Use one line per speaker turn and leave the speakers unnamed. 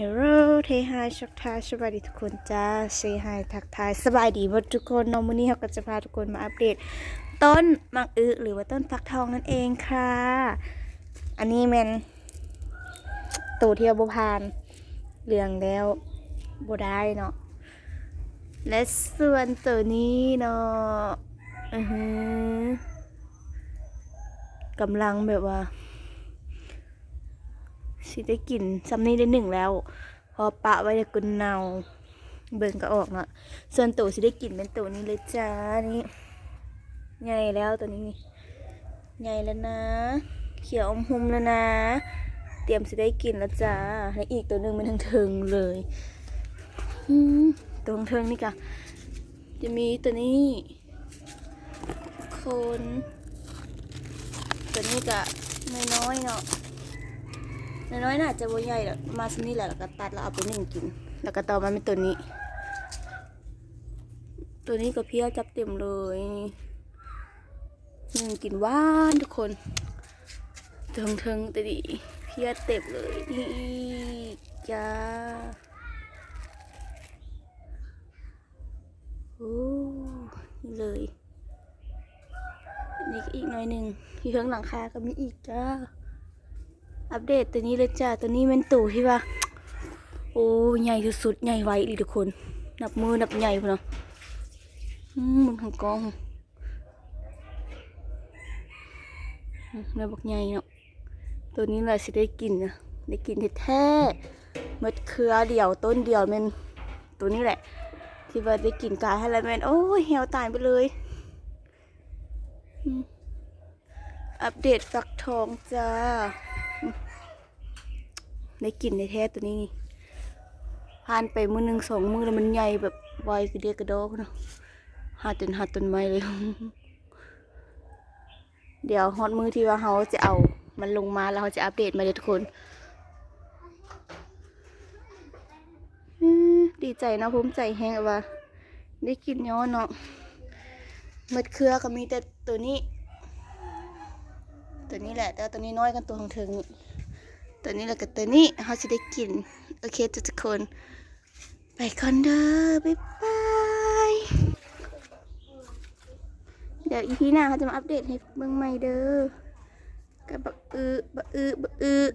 ฮลโลเทฮายชักทายสบายดีทุกคนจ้าเซฮายทักทายสบายดีหมดทุกคนเนาะมื้อนี้เราก็จะพาทุกคนมาอัปเดตต้นมังอึหรือว่าต้นฟักทองนั่นเองค่ะอันนี้แมนตัวเที่ยวบุพานเหลืองแล้วบ่ได้เนาะและส่วนตัวนี้เนาะกำลังแบบว่าสิได้กินซัมนี่ได้หนึ่งแล้วพอปะไว้ในกุนเนาเบิ่งก็ออกเนาะส่วนตัวสิได้กินเป็นตัวนี้เลยจ้านี่ใหญ่แล้วตัวนี้นี่ใหญ่แล้วนะเขียวอมหุ่มแล้วนะเตรียมสิได้กินแล้วจ้าและอีกตัวหนึ่งมันทั้งเทิงเลยตัวทั้งเทิงนี่กะจะมีตัวนี้คนตัวนี้กะน้อยๆเนาะน้อยๆน่าจะบ่ใหญ่หรอกมาชิ้นนี้แหละแล้วก็ตัดแล้วเอาไปนึ่งกินแล้วก็ต่อมาเป็นตัวนี้ก็เพี้ยจับเต็มเลยนึ่งกินหวานทุกคนเทิงๆแต่ดีเพี้ยเต็มเลยนี่จ้าโอ้นี่เลยนี่อีกหน่อยหนึ่งที่เทิงหลังคาก็มีอีกจ้าอัปเดตตัวนี้เลยจ้าตัวนี้เป็นตู่ที่ว่าโอ้ใหญ่สุดๆใหญ่ไวเลยทุกคนนับมือนับใหญ่พอเนาะมันทางกองเนื้อบักใหญ่เนาะตัวนี้เราสิได้กินนะได้กินแท้ๆมดเครือเดี่ยวต้นเดียวมันตัวนี้แหละที่ว่าได้กินกายให้แล้วมันโอ้ยเหี่ยวตายไปเลยอัปเดตฟักทองจ้าได้กลิ่นในแท้ตัวนี้นี่ผ่านไปมือหนึ่งสองมือแล้วมันใหญ่แบบไวกระเดียกระดอกเนาะหาต้นไม้เลย เดี๋ยวฮอตมือที่ว่าเขาจะเอามันลงมาแล้วเขาจะอัปเดตมาเลยทุกคนดีใจนะภูมิใจแฮงว่าได้กินย้อนเนาะเม็ดเครือก็มีแต่ตัวนี้แหละแต่ตัวนี้น้อยกันตัวของเธอนี่ตัวนี้แล้วก็ตัวนี้เขาจะได้กินโอเคทุกคนไปก่อนเด้อบ๊ายบายเดี๋ยวอีพีหน้าเขาจะมาอัปเดตให้เบิ่งใหม่เด้อกับบักอื้อ